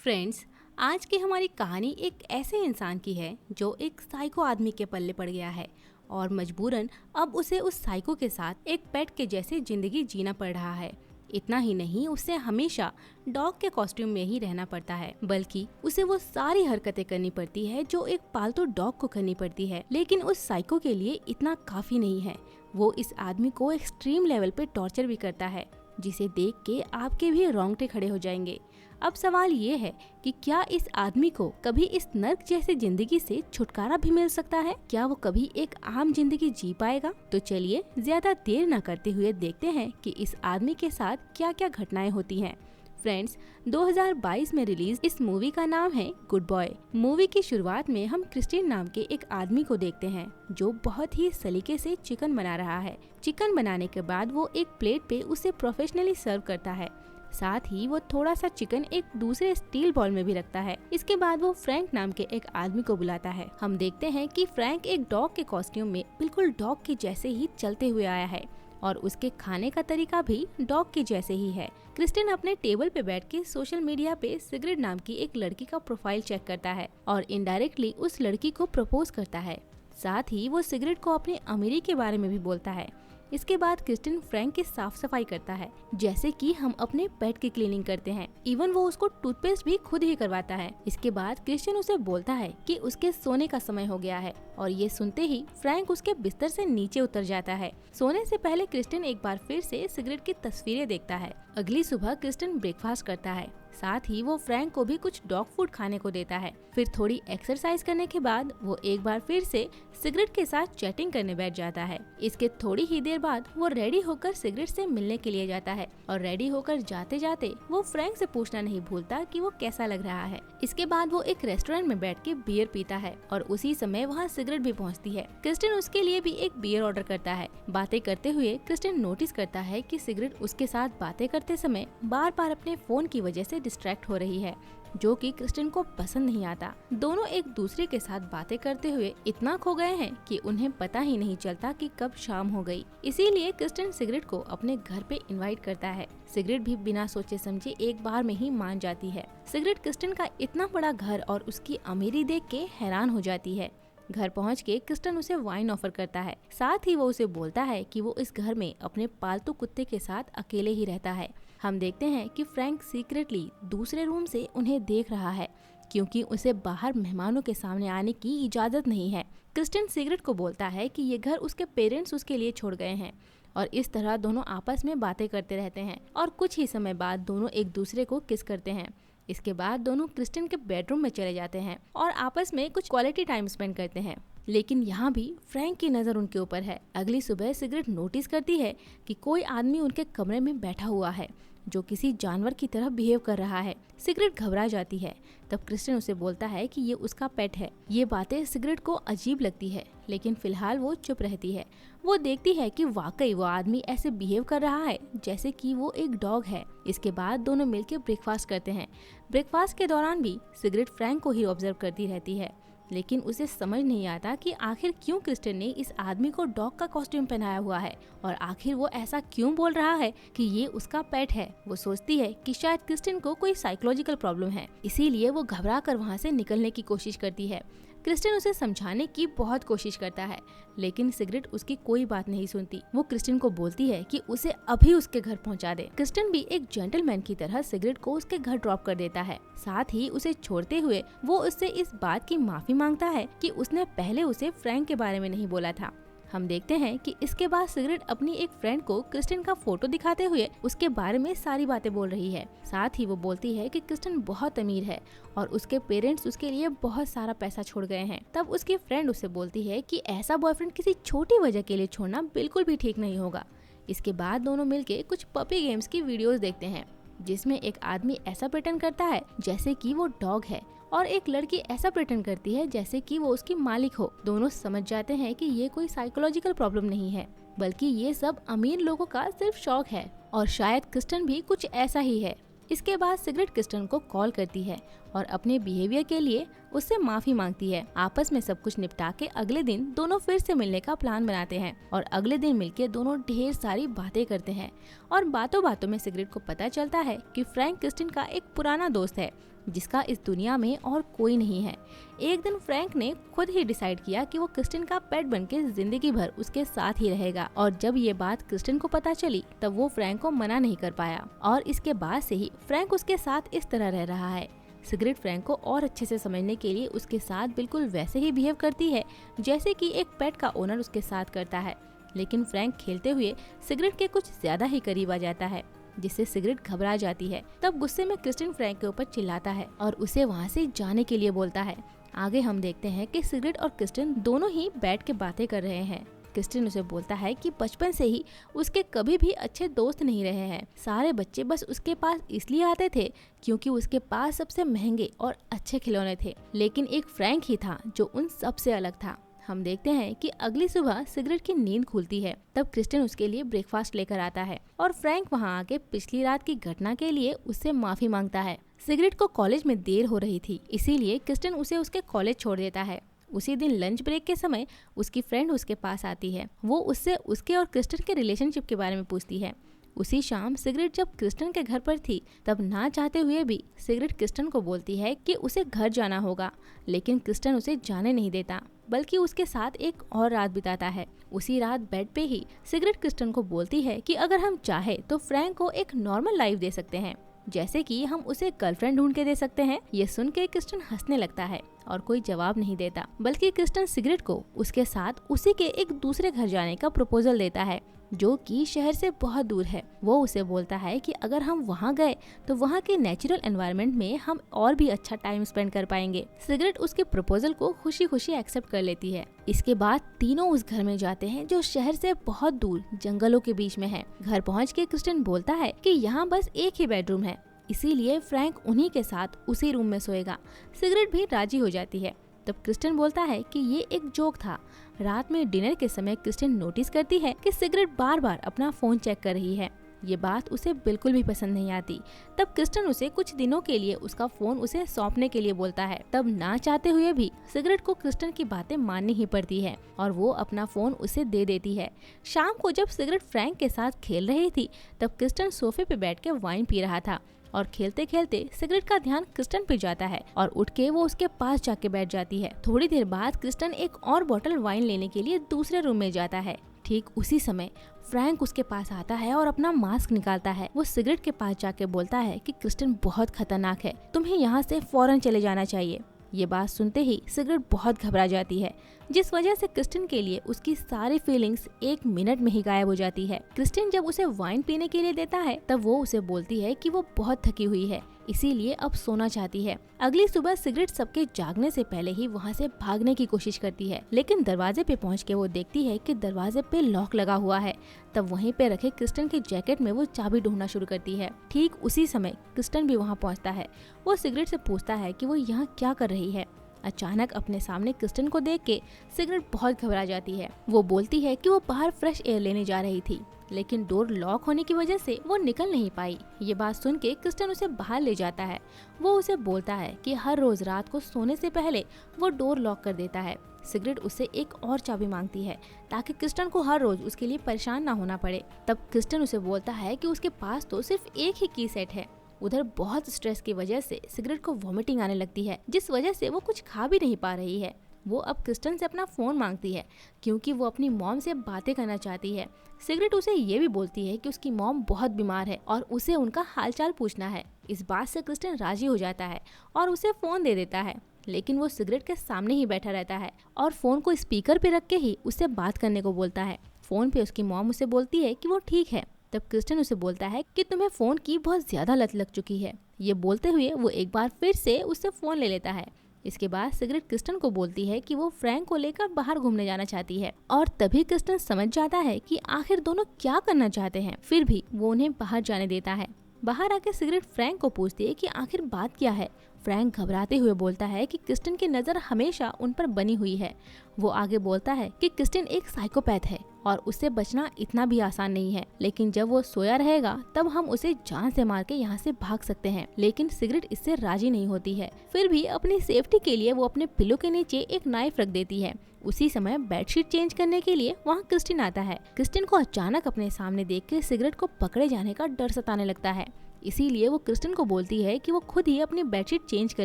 Friends, आज की हमारी कहानी एक ऐसे इंसान की है जो एक साइको आदमी के पल्ले पड़ गया है और मजबूरन अब उसे उस साइको के साथ एक पेट के जैसे जिंदगी जीना पड़ रहा है। इतना ही नहीं, उसे हमेशा डॉग के कॉस्ट्यूम में ही रहना पड़ता है, बल्कि उसे वो सारी हरकतें करनी पड़ती है जो एक पालतू डॉग को करनी पड़ती है। लेकिन उस साइको के लिए इतना काफी नहीं है। वो इस आदमी को एक्सट्रीम लेवल पे टॉर्चर भी करता है, जिसे देख के आपके भी रोंगटे खड़े हो जाएंगे। अब सवाल ये है कि क्या इस आदमी को कभी इस नर्क जैसी जिंदगी से छुटकारा भी मिल सकता है? क्या वो कभी एक आम जिंदगी जी पाएगा? तो चलिए ज्यादा देर न करते हुए देखते हैं कि इस आदमी के साथ क्या क्या घटनाएं होती हैं। फ्रेंड्स, 2022 में रिलीज इस मूवी का नाम है गुड बॉय। मूवी की शुरुआत में हम क्रिस्टियन नाम के एक आदमी को देखते हैं जो बहुत ही सलीके से चिकन बना रहा है। चिकन बनाने के बाद वो एक प्लेट पे उसे प्रोफेशनली सर्व करता है। साथ ही वो थोड़ा सा चिकन एक दूसरे स्टील बॉल में भी रखता है। इसके बाद वो फ्रैंक नाम के एक आदमी को बुलाता है। हम देखते हैं कि फ्रैंक एक डॉग के कॉस्ट्यूम में बिल्कुल डॉग के जैसे ही चलते हुए आया है और उसके खाने का तरीका भी डॉग के जैसे ही है। क्रिस्टियन अपने टेबल पे बैठ के सोशल मीडिया पे सिगरेट नाम की एक लड़की का प्रोफाइल चेक करता है और इनडायरेक्टली उस लड़की को प्रपोज करता है। साथ ही वो सिगरेट को अपनी अमीरी के बारे में भी बोलता है। इसके बाद क्रिस्टियन फ्रैंक की साफ सफाई करता है, जैसे कि हम अपने पेट की क्लीनिंग करते हैं। इवन वो उसको टूथपेस्ट भी खुद ही करवाता है। इसके बाद क्रिस्टियन उसे बोलता है कि उसके सोने का समय हो गया है और ये सुनते ही फ्रैंक उसके बिस्तर से नीचे उतर जाता है। सोने से पहले क्रिस्टियन एक बार फिर से सिगरेट की तस्वीरें देखता है। अगली सुबह क्रिस्टियन ब्रेकफास्ट करता है। साथ ही वो फ्रैंक को भी कुछ डॉग फूड खाने को देता है। फिर थोड़ी एक्सरसाइज करने के बाद वो एक बार फिर से सिगरेट के साथ चैटिंग करने बैठ जाता है। इसके थोड़ी ही देर बाद वो रेडी होकर सिगरेट से मिलने के लिए जाता है और रेडी होकर जाते जाते वो फ्रैंक से पूछना नहीं भूलता कि वो कैसा लग रहा है। इसके बाद वो एक रेस्टोरेंट में बैठ के बियर पीता है और उसी समय वहाँ सिगरेट भी पहुँचती है। क्रिस्टियन उसके लिए भी एक बियर ऑर्डर करता है। बातें करते हुए क्रिस्टियन नोटिस करता है कि सिगरेट उसके साथ बातें करते समय बार बार अपने फोन की वजह से डिस्ट्रैक्ट हो रही है, जो कि क्रिस्टियन को पसंद नहीं आता। दोनों एक दूसरे के साथ बातें करते हुए इतना खो गए हैं कि उन्हें पता ही नहीं चलता कि कब शाम हो गई। इसीलिए क्रिस्टियन सिगरेट को अपने घर पे इनवाइट करता है। सिगरेट भी बिना सोचे समझे एक बार में ही मान जाती है। सिगरेट क्रिस्टियन का इतना बड़ा घर और उसकी अमीरी देख के हैरान हो जाती है। घर पहुंच के क्रिस्टियन उसे वाइन ऑफर करता है। साथ ही वो उसे बोलता है कि वो इस घर में अपने पालतू कुत्ते के साथ अकेले ही रहता है। हम देखते हैं कि फ्रैंक सीक्रेटली दूसरे रूम से उन्हें देख रहा है, क्योंकि उसे बाहर मेहमानों के सामने आने की इजाजत नहीं है। क्रिस्टियन सिगरेट को बोलता है कि ये घर उसके पेरेंट्स उसके लिए छोड़ गए हैं और इस तरह दोनों आपस में बातें करते रहते हैं और कुछ ही समय बाद दोनों एक दूसरे को किस करते हैं। इसके बाद दोनों क्रिस्टियन के बेडरूम में चले जाते हैं और आपस में कुछ क्वालिटी टाइम स्पेंड करते हैं। लेकिन यहाँ भी फ्रैंक की नज़र उनके ऊपर है। अगली सुबह सिगरेट नोटिस करती है कि कोई आदमी उनके कमरे में बैठा हुआ है जो किसी जानवर की तरह बिहेव कर रहा है। सिगरेट घबरा जाती है। तब क्रिस्टियन उसे बोलता है कि ये उसका पेट है। ये बातें सिगरेट को अजीब लगती है, लेकिन फिलहाल वो चुप रहती है। वो देखती है कि वाकई वो आदमी ऐसे बिहेव कर रहा है जैसे कि वो एक डॉग है। इसके बाद दोनों मिलकर ब्रेकफास्ट करते हैं। ब्रेकफास्ट के दौरान भी सिगरेट फ्रैंक को ही ऑब्जर्व करती रहती है, लेकिन उसे समझ नहीं आता कि आखिर क्यों क्रिस्टियन ने इस आदमी को डॉग का कॉस्ट्यूम पहनाया हुआ है और आखिर वो ऐसा क्यों बोल रहा है कि ये उसका पेट है। वो सोचती है कि शायद क्रिस्टियन को कोई साइकोलॉजिकल प्रॉब्लम है, इसीलिए वो घबरा कर वहाँ से निकलने की कोशिश करती है। क्रिस्टियन उसे समझाने की बहुत कोशिश करता है, लेकिन सिगरेट उसकी कोई बात नहीं सुनती। वो क्रिस्टियन को बोलती है कि उसे अभी उसके घर पहुंचा दे। क्रिस्टियन भी एक जेंटलमैन की तरह सिगरेट को उसके घर ड्रॉप कर देता है। साथ ही उसे छोड़ते हुए वो उससे इस बात की माफी मांगता है कि उसने पहले उसे फ्रैंक के बारे में नहीं बोला था। हम देखते हैं कि इसके बाद सिगरेट अपनी एक फ्रेंड को क्रिस्टियन का फोटो दिखाते हुए उसके बारे में सारी बातें बोल रही है। साथ ही वो बोलती है कि क्रिस्टियन बहुत अमीर है और उसके पेरेंट्स उसके लिए बहुत सारा पैसा छोड़ गए हैं। तब उसकी फ्रेंड उससे बोलती है कि ऐसा बॉयफ्रेंड किसी छोटी वजह के लिए छोड़ना बिल्कुल भी ठीक नहीं होगा। इसके बाद दोनों मिलके कुछ पपी गेम्स की वीडियोस देखते हैं, जिसमें एक आदमी ऐसा प्रिटेंड करता है जैसे कि वो डॉग है और एक लड़की ऐसा प्रिटेंड करती है जैसे कि वो उसकी मालिक हो। दोनों समझ जाते हैं कि ये कोई साइकोलॉजिकल प्रॉब्लम नहीं है, बल्कि ये सब अमीर लोगों का सिर्फ शौक है और शायद क्रिस्टियन भी कुछ ऐसा ही है। इसके बाद सिगरेट क्रिस्टियन को कॉल करती है और अपने बिहेवियर के लिए उससे माफी मांगती है। आपस में सब कुछ निपटा के अगले दिन दोनों फिर से मिलने का प्लान बनाते हैं और अगले दिन मिलके दोनों ढेर सारी बातें करते हैं और बातों बातों में सिगरेट को पता चलता है कि फ्रैंक क्रिस्टियन का एक पुराना दोस्त है जिसका इस दुनिया में और कोई नहीं है। एक दिन फ्रैंक ने खुद ही डिसाइड किया कि वो क्रिस्टिन का पेट बनके जिंदगी भर उसके साथ ही रहेगा, और जब ये बात क्रिस्टिन को पता चली तब वो फ्रैंक को मना नहीं कर पाया, और इसके बाद से ही फ्रैंक उसके साथ इस तरह रह रहा है। सिगरेट फ्रैंक को और अच्छे से समझने के लिए उसके साथ बिल्कुल वैसे ही बिहेव करती है जैसे कि एक पेट का ओनर उसके साथ करता है, लेकिन फ्रैंक खेलते हुए सिगरेट के कुछ ज्यादा ही करीब आ जाता है, जिससे सिगरेट घबरा जाती है। तब गुस्से में क्रिस्टिन फ्रैंक के ऊपर चिल्लाता है और उसे वहाँ से जाने के लिए बोलता है। आगे हम देखते हैं कि सिगरेट और क्रिस्टिन दोनों ही बैठ के बातें कर रहे हैं। क्रिस्टिन उसे बोलता है कि बचपन से ही उसके कभी भी अच्छे दोस्त नहीं रहे हैं। सारे बच्चे बस उसके पास इसलिए आते थे क्योंकि उसके पास सबसे महंगे और अच्छे खिलौने थे, लेकिन एक फ्रैंक ही था जो उन सबसे अलग था। हम देखते हैं कि अगली सुबह सिगरेट की नींद खुलती है। तब क्रिस्टिन उसके लिए ब्रेकफास्ट लेकर आता है और फ्रैंक वहां आके पिछली रात की घटना के लिए उससे माफी मांगता है। सिगरेट को कॉलेज में देर हो रही थी, इसीलिए क्रिस्टिन उसे उसके कॉलेज छोड़ देता है। उसी दिन लंच ब्रेक के समय उसकी फ्रेंड उसके पास आती है। वो उससे उसके और क्रिस्टिन के रिलेशनशिप के बारे में पूछती है। उसी शाम सिगरेट जब क्रिस्टिन के घर पर थी तब ना चाहते हुए भी सिगरेट क्रिस्टिन को बोलती है कि उसे घर जाना होगा, लेकिन क्रिस्टिन उसे जाने नहीं देता बल्कि उसके साथ एक और रात बिताता है। उसी रात बेड पे ही सिगरेट क्रिस्टिन को बोलती है कि अगर हम चाहे तो फ्रैंक को एक नॉर्मल लाइफ दे सकते हैं, जैसे कि हम उसे गर्लफ्रेंड ढूंढ के दे सकते हैं। ये सुन के क्रिस्टिन हंसने लगता है और कोई जवाब नहीं देता, बल्कि क्रिस्टिन सिगरेट को उसके साथ उसी के एक दूसरे घर जाने का प्रपोजल देता है जो कि शहर से बहुत दूर है। वो उसे बोलता है कि अगर हम वहाँ गए तो वहाँ के नेचुरल एनवायरनमेंट में हम और भी अच्छा टाइम स्पेंड कर पाएंगे। सिगरेट उसके प्रपोजल को खुशी खुशी एक्सेप्ट कर लेती है। इसके बाद तीनों उस घर में जाते हैं जो शहर से बहुत दूर जंगलों के बीच में है। घर पहुँच के क्रिस्टिन बोलता है कि यहाँ बस एक ही बेडरूम है, इसीलिए फ्रैंक उन्हीं के साथ उसी रूम में सोएगा। सिगरेट भी राजी हो जाती है। तब क्रिस्टिन बोलता है कि ये एक जोक था। रात में डिनर के समय क्रिस्टिन नोटिस करती है कि सिगरेट बार बार अपना फोन चेक कर रही है। ये बात उसे बिल्कुल भी पसंद नहीं आती। तब क्रिस्टिन उसे कुछ दिनों के लिए उसका फोन उसे सौंपने के लिए बोलता है। तब ना चाहते हुए भी सिगरेट को क्रिस्टिन की बातें माननी ही पड़ती है और वो अपना फोन उसे दे देती है। शाम को जब सिगरेट फ्रैंक के साथ खेल रही थी तब क्रिस्टिन सोफे पे बैठ के वाइन पी रहा था और खेलते खेलते सिगरेट का ध्यान क्रिस्टिन पे जाता है और उठ के वो उसके पास जाके बैठ जाती है। थोड़ी देर बाद क्रिस्टिन एक और बोतल वाइन लेने के लिए दूसरे रूम में जाता है। ठीक उसी समय फ्रैंक उसके पास आता है और अपना मास्क निकालता है। वो सिगरेट के पास जाके बोलता है कि क्रिस्टिन बहुत खतरनाक है, तुम्हें यहाँ से फौरन चले जाना चाहिए। ये बात सुनते ही सिगरेट बहुत घबरा जाती है, जिस वजह से क्रिस्टिन के लिए उसकी सारी फीलिंग्स 1 मिनट में ही गायब हो जाती है। क्रिस्टिन जब उसे वाइन पीने के लिए देता है तब वो उसे बोलती है कि वो बहुत थकी हुई है, इसीलिए अब सोना चाहती है। अगली सुबह सिगरेट सबके जागने से पहले ही वहाँ से भागने की कोशिश करती है, लेकिन दरवाजे पे पहुँच के वो देखती है कि दरवाजे पे लॉक लगा हुआ है। तब वहीं पे रखे क्रिस्टिन के जैकेट में वो चाबी ढूंढना शुरू करती है। ठीक उसी समय क्रिस्टिन भी वहाँ पहुँचता है। वो सिगरेट से पूछता है कि वो यहाँ क्या कर रही है। अचानक अपने सामने क्रिस्टिन को देख के सिगरेट बहुत घबरा जाती है। वो बोलती है कि वो बाहर फ्रेश एयर लेने जा रही थी, लेकिन डोर लॉक होने की वजह से वो निकल नहीं पाई। ये बात सुन के क्रिस्टिन उसे बाहर ले जाता है। वो उसे बोलता है कि हर रोज रात को सोने से पहले वो डोर लॉक कर देता है। सिगरेट उससे एक और चाबी मांगती है ताकि क्रिस्टिन को हर रोज उसके लिए परेशान ना होना पड़े। तब क्रिस्टिन उसे बोलता है कि उसके पास तो सिर्फ एक ही की सेट है। उधर बहुत स्ट्रेस की वजह से सिगरेट को वॉमिटिंग आने लगती है, जिस वजह से वो कुछ खा भी नहीं पा रही है। वो अब क्रिस्टिन से अपना फोन मांगती है क्योंकि वो अपनी मॉम से बातें करना चाहती है। सिगरेट उसे ये भी बोलती है कि उसकी मॉम बहुत बीमार है और उसे उनका हालचाल पूछना है। इस बात से क्रिस्टिन राजी हो जाता है और उसे फोन दे देता है, लेकिन वो सिगरेट के सामने ही बैठा रहता है और फोन को स्पीकर पे रख के ही उससे बात करने को बोलता है। फोन पे उसकी मॉम उसे बोलती है कि वो ठीक है। तब क्रिस्टिन उसे बोलता है कि तुम्हें फोन की बहुत ज्यादा लत लग चुकी है। ये बोलते हुए वो एक बार फिर से उससे फोन ले लेता है। इसके बाद सिगरेट क्रिस्टिन को बोलती है कि वो फ्रैंक को लेकर बाहर घूमने जाना चाहती है और तभी क्रिस्टिन समझ जाता है कि आखिर दोनों क्या करना चाहते हैं। फिर भी वो उन्हें बाहर जाने देता है। बाहर आके सिगरेट फ्रैंक को पूछती है कि आखिर बात क्या है। फ्रैंक घबराते हुए बोलता है कि क्रिस्टिन की नज़र हमेशा उन पर बनी हुई है। वो आगे बोलता है कि क्रिस्टिन एक साइकोपैथ है और उससे बचना इतना भी आसान नहीं है, लेकिन जब वो सोया रहेगा तब हम उसे जान से मार के यहाँ से भाग सकते हैं। लेकिन सिगरेट इससे राजी नहीं होती है। फिर भी अपनी सेफ्टी के लिए वो अपने पिलो के नीचे एक नाइफ रख देती है। उसी समय बेडशीट चेंज करने के लिए वहाँ क्रिस्टिन आता है। क्रिस्टिन को अचानक अपने सामने देख के सिगरेट को पकड़े जाने का डर सताने लगता है। इसीलिए वो क्रिस्टिन को बोलती है कि वो खुद ही अपनी बेडशीट चेंज कर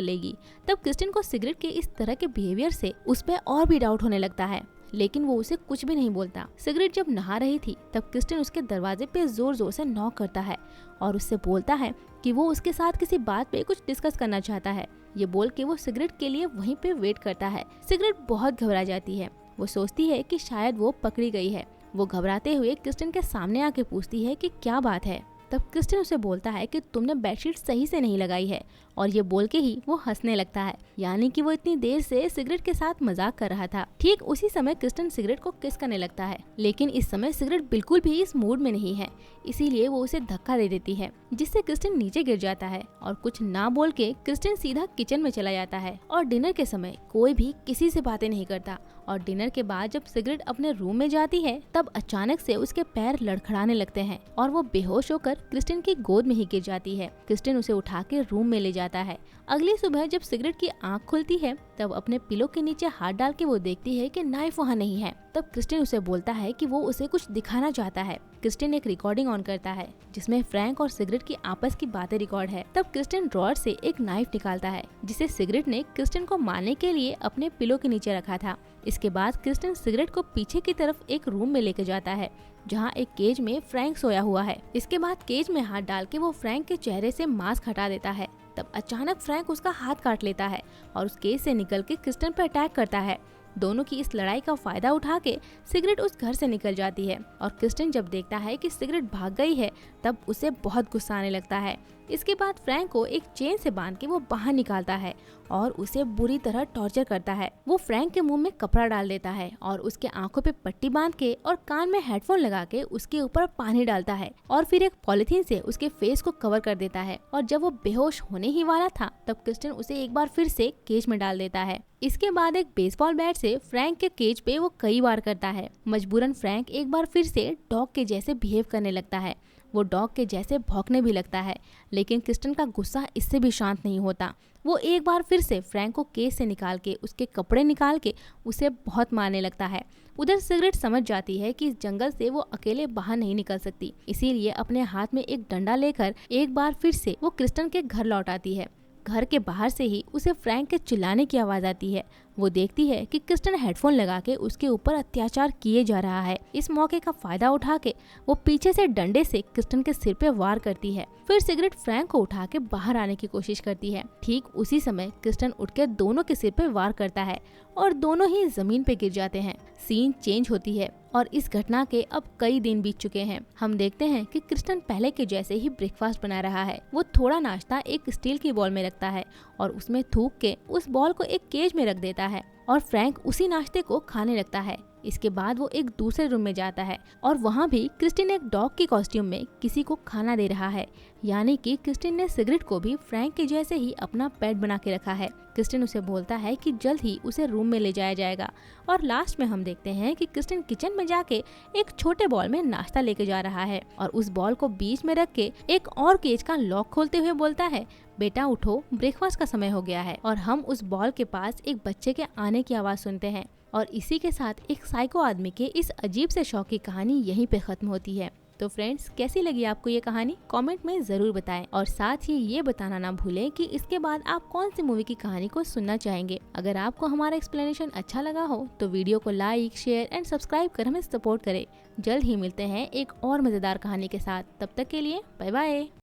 लेगी। तब क्रिस्टिन को सिगरेट के इस तरह के बिहेवियर से उस पर और भी डाउट होने लगता है, लेकिन वो उसे कुछ भी नहीं बोलता। सिगरेट जब नहा रही थी तब क्रिस्टिन उसके दरवाजे पे जोर जोर से नॉक करता है और उससे बोलता है कि वो उसके साथ किसी बात पे कुछ डिस्कस करना चाहता है। ये बोल के वो सिगरेट के लिए वहीं पे वेट करता है। सिगरेट बहुत घबरा जाती है। वो सोचती है कि शायद वो पकड़ी गई है। वो घबराते हुए क्रिस्टिन के सामने आके पूछती है कि क्या बात है। तब क्रिस्टिन उसे बोलता है कि तुमने बेडशीट सही से नहीं लगाई है, और ये बोल के ही वो हंसने लगता है, यानी कि वो इतनी देर से सिगरेट के साथ मजाक कर रहा था। ठीक उसी समय क्रिस्टिन सिगरेट को किस करने लगता है, लेकिन इस समय सिगरेट बिल्कुल भी इस मूड में नहीं है, इसीलिए वो उसे धक्का दे देती है, जिससे क्रिस्टिन नीचे गिर जाता है। और कुछ ना बोल के क्रिस्टिन सीधा किचन में चला जाता है। और डिनर के समय कोई भी किसी से बातें नहीं करता। और डिनर के बाद जब सिगरेट अपने रूम में जाती है तब अचानक से उसके पैर लड़खड़ाने लगते हैं और वो बेहोश होकर क्रिस्टिन की गोद में ही गिर जाती है। क्रिस्टिन उसे उठा के रूम में ले जाता है। अगली सुबह जब सिगरेट की आंख खुलती है तब अपने पिलो के नीचे हाथ डाल के वो देखती है कि नाइफ वहाँ नहीं है। तब क्रिस्टिन उसे बोलता है कि वो उसे कुछ दिखाना चाहता है। क्रिस्टिन एक रिकॉर्डिंग ऑन करता है जिसमें फ्रैंक और सिगरेट की आपस की बातें रिकॉर्ड है। तब क्रिस्टिन ड्रॉअर से एक नाइफ निकालता है जिसे सिगरेट ने क्रिस्टिन को मारने के लिए अपने पिलो के नीचे रखा था। इसके बाद क्रिस्टिन सिगरेट को पीछे की तरफ एक रूम में लेके जाता है जहाँ एक केज में फ्रैंक सोया हुआ है। इसके बाद केज में हाथ डाल के वो फ्रैंक के चेहरे से मास्क हटा देता है। तब अचानक फ्रैंक उसका हाथ काट लेता है और उस केज से निकल के क्रिस्टिन पर अटैक करता है। दोनों की इस लड़ाई का फायदा उठा के सिगरेट उस घर से निकल जाती है और क्रिस्टिन जब देखता है कि सिगरेट भाग गई है तब उसे बहुत गुस्सा आने लगता है। इसके बाद फ्रैंक को एक चेन से बांध के वो बाहर निकालता है और उसे बुरी तरह टॉर्चर करता है। वो फ्रैंक के मुंह में कपड़ा डाल देता है और उसके आंखों पे पट्टी बांध के और कान में हेडफोन लगा के उसके ऊपर पानी डालता है और फिर एक पॉलिथीन से उसके फेस को कवर कर देता है। और जब वो बेहोश होने ही वाला था तब क्रिस्टिन उसे एक बार फिर से केज में डाल देता है। इसके बाद एक बेसबॉल बैट से फ्रैंक के केज पे वो कई बार करता है। मजबूरन फ्रैंक एक बार फिर से डॉग के जैसे बिहेव करने लगता है। वो डॉग के जैसे भौंकने भी लगता है, लेकिन क्रिस्टिन का गुस्सा इससे भी शांत नहीं होता। वो एक बार फिर से फ्रैंक को केस से निकाल के उसके कपड़े निकाल के उसे बहुत मारने लगता है। उधर सिगरेट समझ जाती है कि इस जंगल से वो अकेले बाहर नहीं निकल सकती, इसीलिए अपने हाथ में एक डंडा लेकर एक बार फिर से वो क्रिस्टिन के घर लौट आती है। घर के बाहर से ही उसे फ्रैंक के चिल्लाने की आवाज आती है। वो देखती है कि क्रिस्टिन हेडफोन लगा के उसके ऊपर अत्याचार किए जा रहा है। इस मौके का फायदा उठा के वो पीछे से डंडे से क्रिस्टिन के सिर पे वार करती है। फिर सिगरेट फ्रैंक को उठा के बाहर आने की कोशिश करती है। ठीक उसी समय क्रिस्टिन उठ के दोनों के सिर पे वार करता है और दोनों ही जमीन पे गिर जाते हैं। सीन चेंज होती है और इस घटना के अब कई दिन बीत चुके हैं। हम देखते हैं कि क्रिस्टिन पहले के जैसे ही ब्रेकफास्ट बना रहा है। वो थोड़ा नाश्ता एक स्टील की बॉल में रखता है और उसमें थूक के उस बॉल को एक केज में रख देता है और फ्रैंक उसी नाश्ते को खाने लगता है। इसके बाद वो एक दूसरे रूम में जाता है और वहाँ भी क्रिस्टिन एक डॉग की कॉस्ट्यूम में किसी को खाना दे रहा है, यानी कि क्रिस्टिन ने सिगरेट को भी फ्रैंक के जैसे ही अपना पेट बना के रखा है। क्रिस्टिन उसे बोलता है कि जल्द ही उसे रूम में ले जाया जाएगा और लास्ट में हम देखते हैं कि क्रिस्टिन किचन में जाके एक छोटे बॉल में नाश्ता लेके जा रहा है और उस बॉल को बीच में रख के एक और केज का लॉक खोलते हुए बोलता है, बेटा उठो, ब्रेकफास्ट का समय हो गया है। और हम उस बॉल के पास एक बच्चे के आने की आवाज सुनते हैं और इसी के साथ एक साइको आदमी के इस अजीब से शौक की कहानी यहीं पे खत्म होती है। तो फ्रेंड्स, कैसी लगी आपको ये कहानी कमेंट में जरूर बताएं और साथ ही ये बताना ना भूलें कि इसके बाद आप कौन सी मूवी की कहानी को सुनना चाहेंगे। अगर आपको हमारा एक्सप्लेनेशन अच्छा लगा हो तो वीडियो को लाइक, शेयर एंड सब्सक्राइब कर हमें सपोर्ट करें। जल्द ही मिलते हैं एक और मजेदार कहानी के साथ। तब तक के लिए बाय बाय।